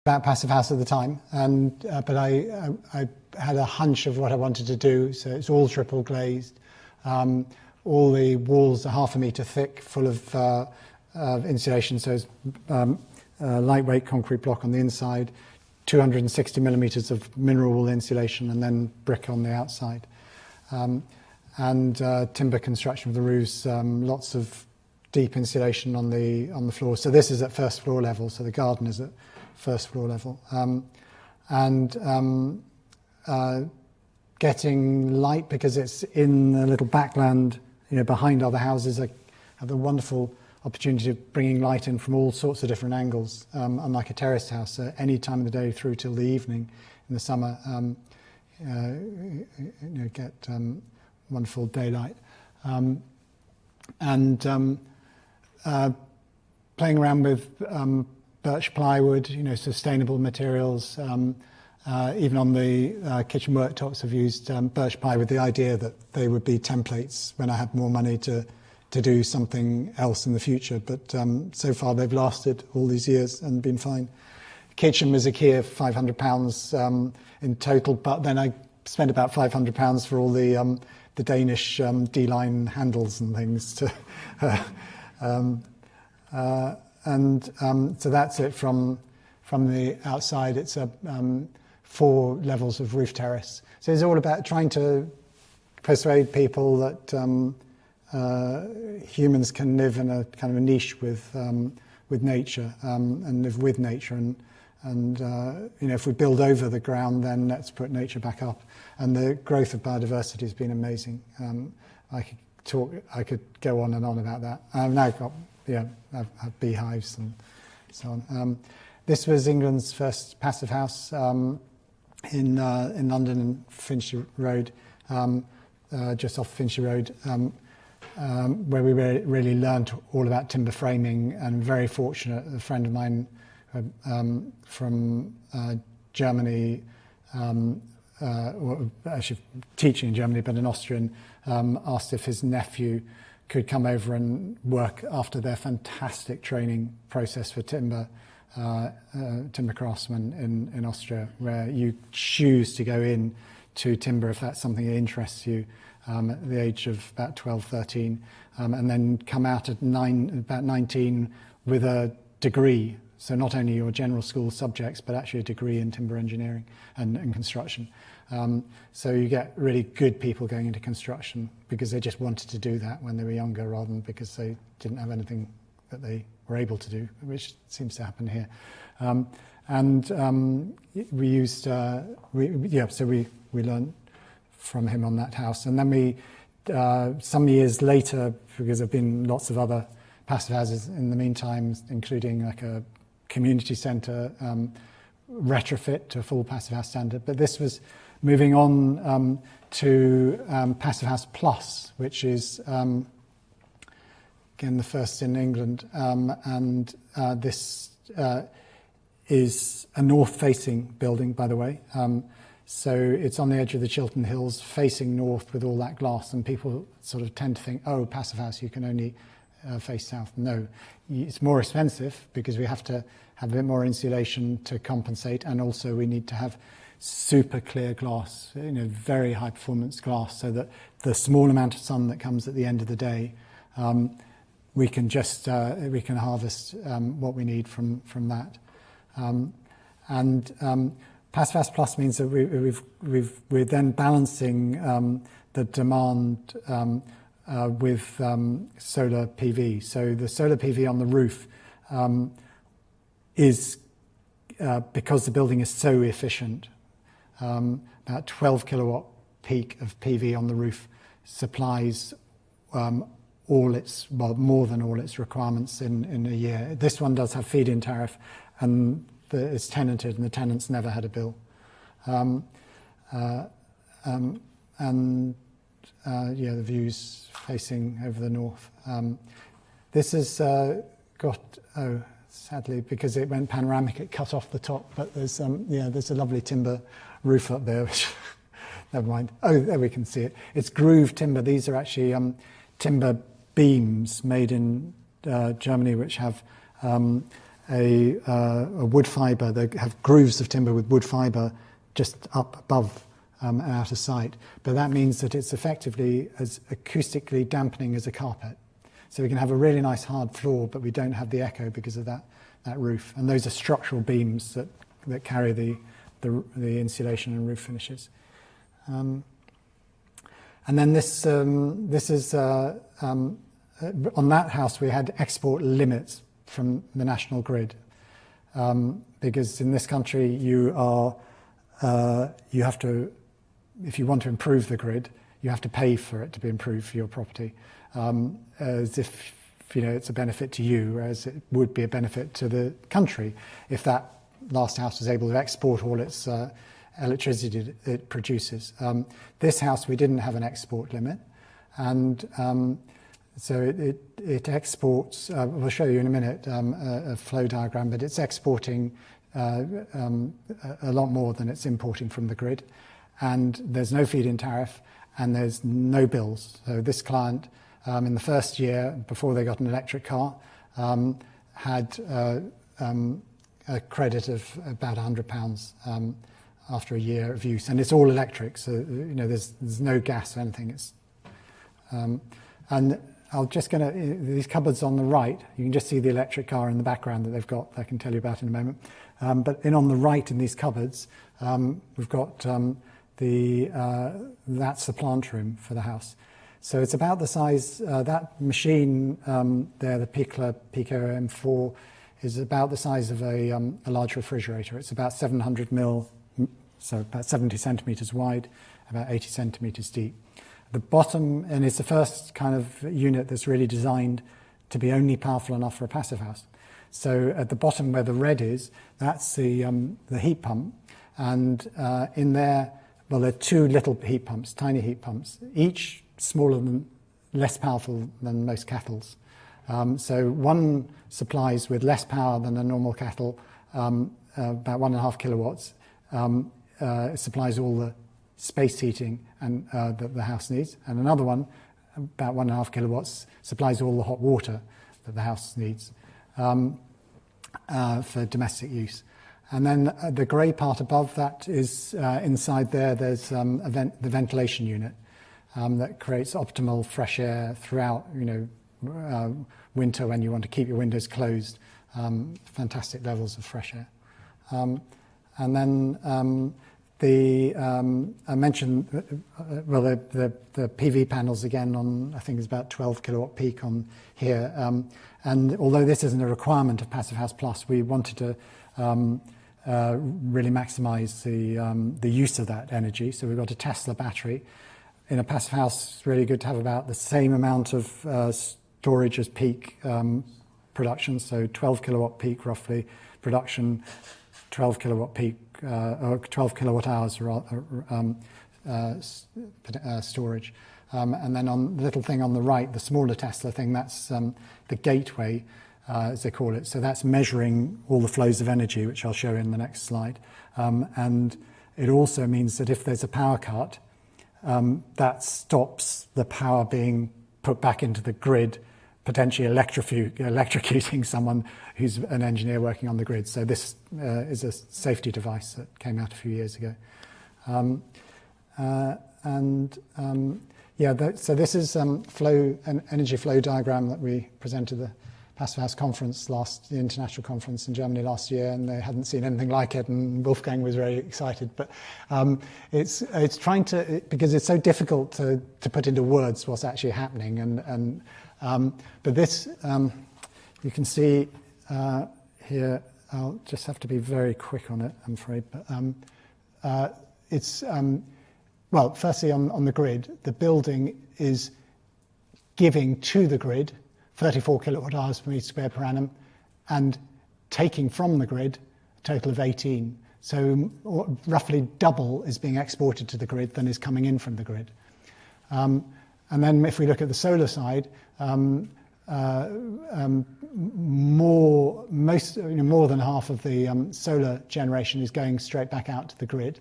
about Passive House at the time, and but I had a hunch of what I wanted to do. So it's all triple glazed. All the walls are 1/2 metre thick, full of insulation. So it's lightweight concrete block on the inside, 260 millimetres of mineral wool insulation, and then brick on the outside. And timber construction of the roofs, lots of deep insulation on the floor. So this is at first floor level, so the garden is at first floor level. Getting light because it's in the little backland, behind other houses. I have the wonderful opportunity of bringing light in from all sorts of different angles, unlike a terraced house, any time of the day through till the evening in the summer. Get wonderful daylight. Playing around with birch plywood, sustainable materials. Even on the kitchen worktops, I've used birch ply with the idea that they would be templates when I had more money to do something else in the future. But so far they've lasted all these years and been fine. Kitchen was a key of £500 in total, but then I spent about £500 for all the Danish D-line handles and things. So that's it from the outside. It's 4 levels of roof terrace. So it's all about trying to persuade people that humans can live in a kind of a niche with nature and live with nature. And if we build over the ground, then let's put nature back up. And the growth of biodiversity has been amazing. I could go on and on about that. I've now got, I've had beehives and so on. This was England's first passive house in London, in Finchley Road, just off Finchley Road, where we really learned all about timber framing. And very fortunate, a friend of mine from Germany, actually teaching in Germany, but an Austrian, asked if his nephew could come over and work after their fantastic training process for timber craftsmen in Austria, where you choose to go in to timber if that's something that interests you at the age of about 12, 13, and then come out at about 19 with a degree. So not only your general school subjects, but actually a degree in timber engineering and construction. So you get really good people going into construction because they just wanted to do that when they were younger, rather than because they didn't have anything that they were able to do, which seems to happen here. We used, so we learned from him on that house. And then we, some years later, because there have been lots of other passive houses in the meantime, including like a community centre retrofit to a full passive house standard. But this was moving on to Passive House Plus, which is again the first in England, this is a north-facing building, by the way. So it's on the edge of the Chiltern Hills, facing north with all that glass, and people sort of tend to think, oh, passive house, you can only face south. No, it's more expensive because we have to have a bit more insulation to compensate, and also we need to have super clear glass, very high performance glass, so that the small amount of sun that comes at the end of the day, we can just we can harvest what we need from that. Passive House Plus means that we're then balancing the demand with solar PV. So the solar PV on the roof is, because the building is so efficient, about 12 kilowatt peak of PV on the roof supplies more than all its requirements in a year. This one does have feed-in tariff, and it's tenanted, and the tenants never had a bill. The views facing over the north. This has got, sadly, because it went panoramic, it cut off the top, but there's a lovely timber roof up there, which, never mind. Oh, there we can see it. It's grooved timber. These are actually timber beams made in Germany, which have a wood fibre. They have grooves of timber with wood fibre just up above and out of sight. But that means that it's effectively as acoustically dampening as a carpet. So we can have a really nice hard floor, but we don't have the echo because of that roof. And those are structural beams that carry the insulation and roof finishes. And then this is on that house we had export limits from the national grid, because in this country you have to, if you want to improve the grid, you have to pay for it to be improved for your property, as if it's a benefit to you, whereas it would be a benefit to the country if that last house was able to export all its electricity it produces. This house we didn't have an export limit, and so it exports. We'll show you in a minute a flow diagram, but it's exporting a lot more than it's importing from the grid, and there's no feed-in tariff and there's no bills. So this client, in the first year before they got an electric car, had a credit of about £100 after a year of use, and it's all electric, so there's no gas or anything. It's and I'm just going to, these cupboards on the right, you can just see the electric car in the background that they've got, I can tell you about in a moment. But on the right in these cupboards, we've got that's the plant room for the house. So it's about the size, that machine there, the Pico M4, is about the size of a large refrigerator. It's about 700 mil, so about 70 centimetres wide, about 80 centimetres deep. The bottom, and it's the first kind of unit that's really designed to be only powerful enough for a passive house. So at the bottom where the red is, that's the heat pump, and in there, well, there are two little heat pumps, tiny heat pumps, each smaller than, less powerful than most kettles. So one supplies with less power than a normal kettle, about 1.5 kilowatts. It supplies all the space heating and that the house needs, and another one, about 1.5 kilowatts, supplies all the hot water that the house needs for domestic use. And then the grey part above that is inside there. There's the ventilation unit that creates optimal fresh air throughout. Winter when you want to keep your windows closed, fantastic levels of fresh air. And then I mentioned the PV panels again on, I think it's about 12 kilowatt peak on here. And although this isn't a requirement of Passive House Plus, we wanted to really maximise the use of that energy. So we've got a Tesla battery. In a passive house, it's really good to have about the same amount of storage as peak production. So 12 kilowatt peak roughly production, 12 kilowatt peak, or 12 kilowatt hours storage. And then on the little thing on the right, the smaller Tesla thing, that's the gateway, as they call it. So that's measuring all the flows of energy, which I'll show in the next slide. And it also means that if there's a power cut, that stops the power being put back into the grid, potentially electrocuting someone who's an engineer working on the grid. So this is a safety device that came out a few years ago. So this is an energy flow diagram that we presented the Passive House conference the international conference in Germany last year, and they hadn't seen anything like it, and Wolfgang was very excited. But it's trying to, because it's so difficult to put into words what's actually happening, but this you can see here. I'll just have to be very quick on it, I'm afraid. But it's well, firstly on the grid, the building is giving to the grid 34 kilowatt hours per metre square per annum, and taking from the grid a total of 18. So roughly double is being exported to the grid than is coming in from the grid. And then if we look at the solar side, more than half of the solar generation is going straight back out to the grid.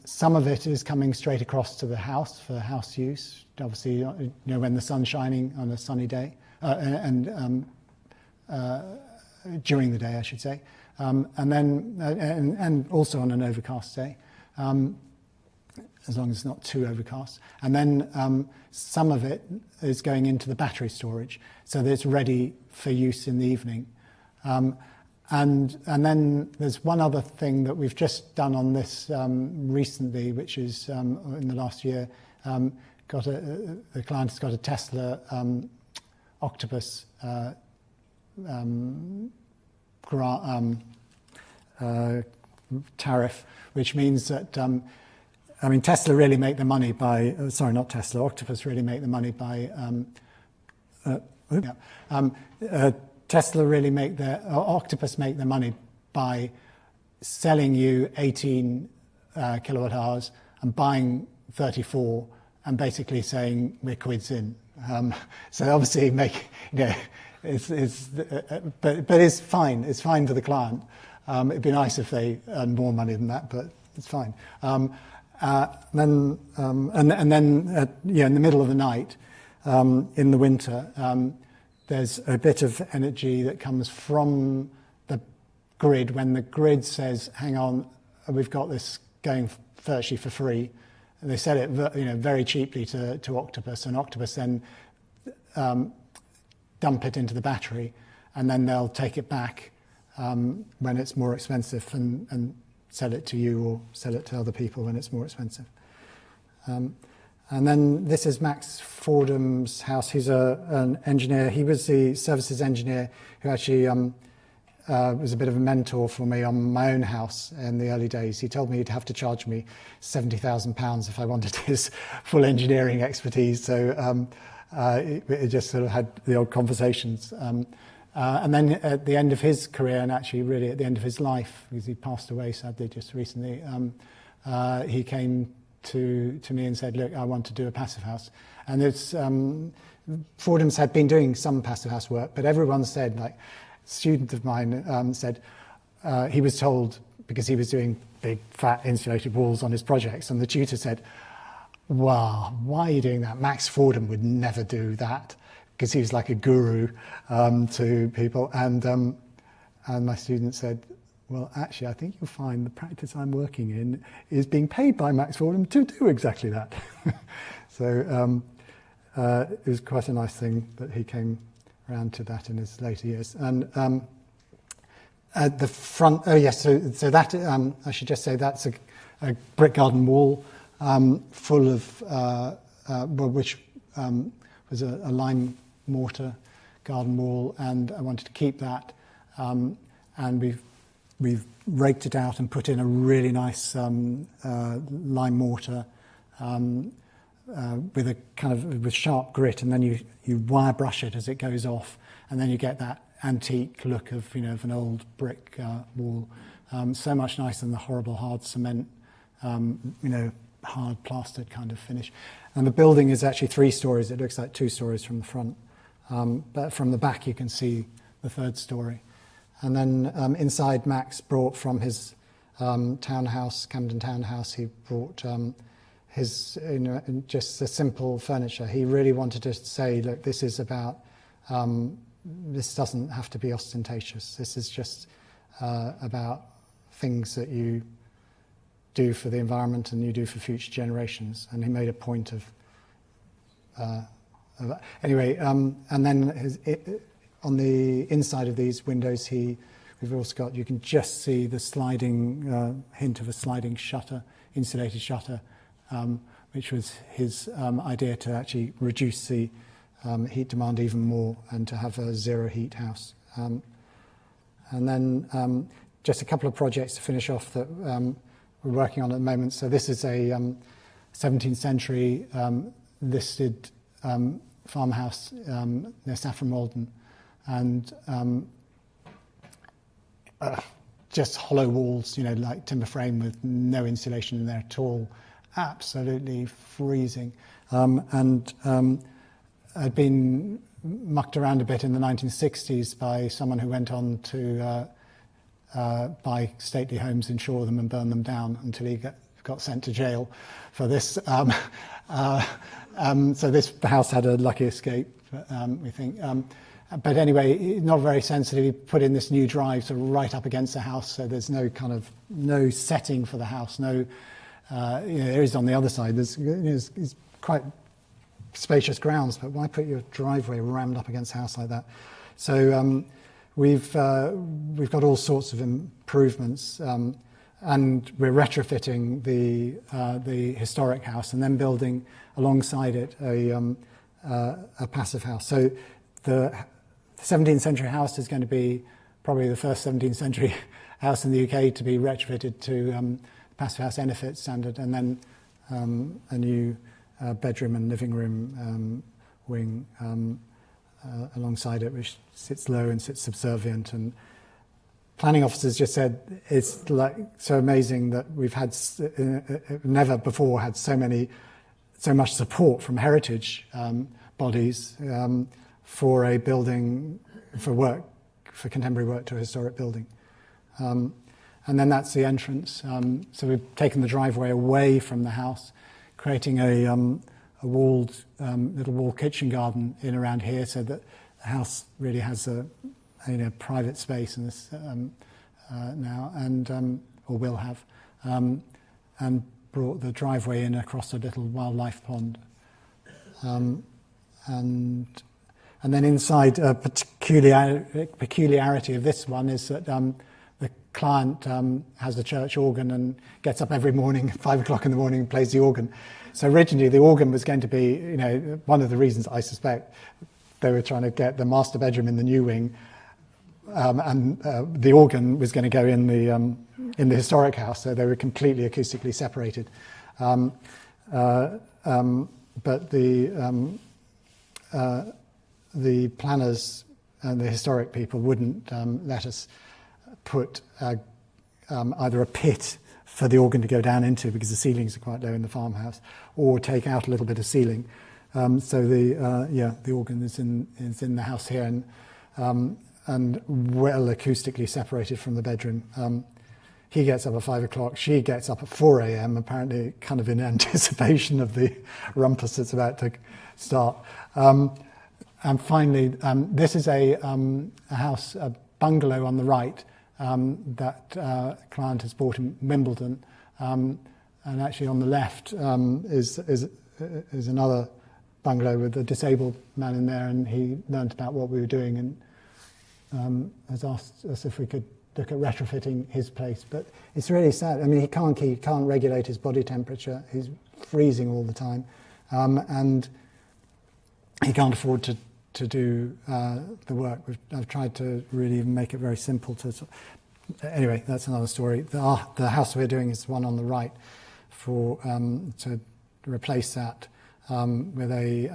Some of it is coming straight across to the house for house use. Obviously, when the sun's shining on a sunny day, during the day, I should say, and also on an overcast day, as long as it's not too overcast. And then some of it is going into the battery storage so that it's ready for use in the evening. And then there's one other thing that we've just done on this recently, which is in the last year. The client has got a Tesla Octopus tariff, which means that Tesla really make the money by not Tesla, Octopus really make the money by Octopus make their money by selling you 18 kilowatt hours and buying 34 and basically saying we're quids in. So obviously but it's fine. It's fine for the client. It'd be nice if they earned more money than that, but it's fine. Then in the middle of the night, in the winter, there's a bit of energy that comes from the grid when the grid says, hang on, we've got this going virtually for free. And they sell it very cheaply to Octopus, and Octopus then dump it into the battery, and then they'll take it back when it's more expensive and sell it to you or sell it to other people when it's more expensive. And then this is Max Fordham's house. He's an engineer. He was the services engineer who actually was a bit of a mentor for me on my own house in the early days. He told me he'd have to charge me £70,000 if I wanted his full engineering expertise. So it just sort of had the odd conversations. And then at the end of his career, and actually really at the end of his life, because he passed away sadly just recently, he came to me and said, look, I want to do a passive house. And it's Fordham's had been doing some passive house work, but everyone said, like, a student of mine said he was told, because he was doing big fat insulated walls on his projects, and the tutor said, wow, why are you doing that? Max Fordham would never do that, because he was like a guru to people. And my student said, well, actually, I think you'll find the practice I'm working in is being paid by Max Fordham to do exactly that. So it was quite a nice thing that he came around to that in his later years. And at the front, so that, I should just say that's a brick garden wall full of, which was a lime mortar garden wall, and I wanted to keep that. And we've raked it out and put in a really nice lime mortar with a kind of with sharp grit, and then you wire brush it as it goes off, and then you get that antique look of of an old brick wall. So much nicer than the horrible hard cement, hard plastered kind of finish. And the building is actually 3 stories. It looks like 2 stories from the front, but from the back you can see the 3rd story. And then inside, Max brought from his townhouse, Camden townhouse, he brought his, just the simple furniture. He really wanted to say, look, this is about, this doesn't have to be ostentatious. This is just about things that you do for the environment and you do for future generations. And he made a point of that. Anyway, and then on the inside of these windows, we've also got, you can just see the sliding, hint of a sliding shutter, insulated shutter, which was his idea to actually reduce the heat demand even more and to have a zero heat house. And then just a couple of projects to finish off that we're working on at the moment. So this is a 17th century listed farmhouse near Saffron Walden, and just hollow walls, like timber frame with no insulation in there at all, absolutely freezing. And had been mucked around a bit in the 1960s by someone who went on to buy stately homes, insure them and burn them down until he got sent to jail for this. So this house had a lucky escape, we think. but anyway, not very sensitive. He put in this new drive sort of right up against the house, so there's no setting for the house. There is on the other side. It's quite spacious grounds, but why put your driveway rammed up against a house like that? So we've got all sorts of improvements, and we're retrofitting the historic house and then building alongside it a passive house. So the 17th century house is going to be probably the first 17th century house in the UK to be retrofitted to passive house NFIT standard, and then a new bedroom and living room wing alongside it, which sits low and sits subservient. And planning officers just said it's like so amazing that we've had never before had so much support from heritage bodies for a building, for contemporary work to a historic building. And then that's the entrance. So we've taken the driveway away from the house, creating a walled little walled kitchen garden in around here, so that the house really has a private space in this now, and or will have, and brought the driveway in across a little wildlife pond, and then inside a peculiarity of this one is that the client has the church organ and gets up every morning at 5 o'clock in the morning and plays the organ. So originally the organ was going to be, one of the reasons I suspect they were trying to get the master bedroom in the new wing, and the organ was going to go in the historic house, so they were completely acoustically separated. But the planners and the historic people wouldn't let us put either a pit for the organ to go down into, because the ceilings are quite low in the farmhouse, or take out a little bit of ceiling. So the organ is in the house here, and well acoustically separated from the bedroom. He gets up at 5 o'clock, she gets up at 4 a.m, apparently kind of in anticipation of the rumpus that's about to start. And finally, this is a house, a bungalow on the right, that client has bought in Wimbledon, and actually on the left is another bungalow with a disabled man in there, and he learnt about what we were doing and has asked us if we could look at retrofitting his place. But it's really sad. I mean, he can't regulate his body temperature. He's freezing all the time, and he can't afford to do the work. I've tried to really make it very simple. Anyway, that's another story. The house we're doing is one on the right, to replace that with a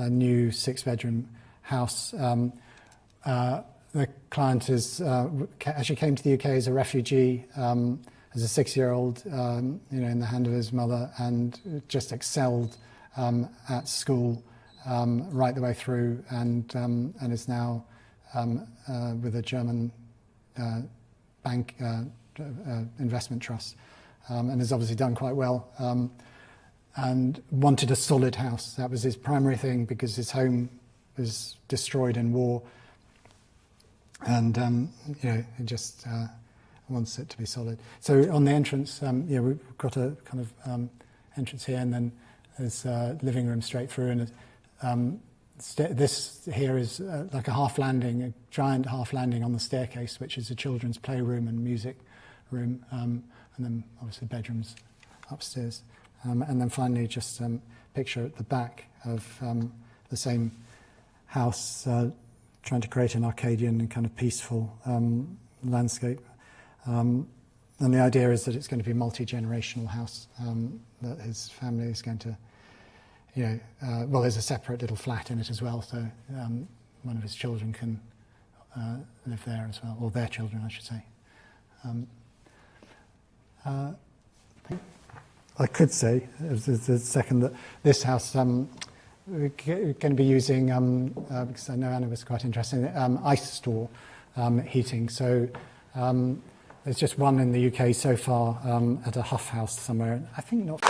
new 6-bedroom house. The client actually came to the UK as a refugee, as a 6-year-old, in the hand of his mother, and just excelled at school right the way through, and is now with a German bank investment trust, and has obviously done quite well, and wanted a solid house. That was his primary thing, because his home was destroyed in war, and he just wants it to be solid. So on the entrance, we've got a kind of entrance here, and then there's a living room straight through, and this here is like a half landing, a giant half landing on the staircase, which is a children's playroom and music room, and then obviously bedrooms upstairs. And then finally, just picture at the back of the same house, trying to create an Arcadian and kind of peaceful landscape. And the idea is that it's going to be a multi-generational house, that his family is going to, there's a separate little flat in it as well, so one of his children can live there as well, or their children, I should say. I could say, the second, that this house, we're going to be using, because I know Anna was quite interested in it, ice store heating. So there's just one in the UK so far at a Huff house somewhere. I think not.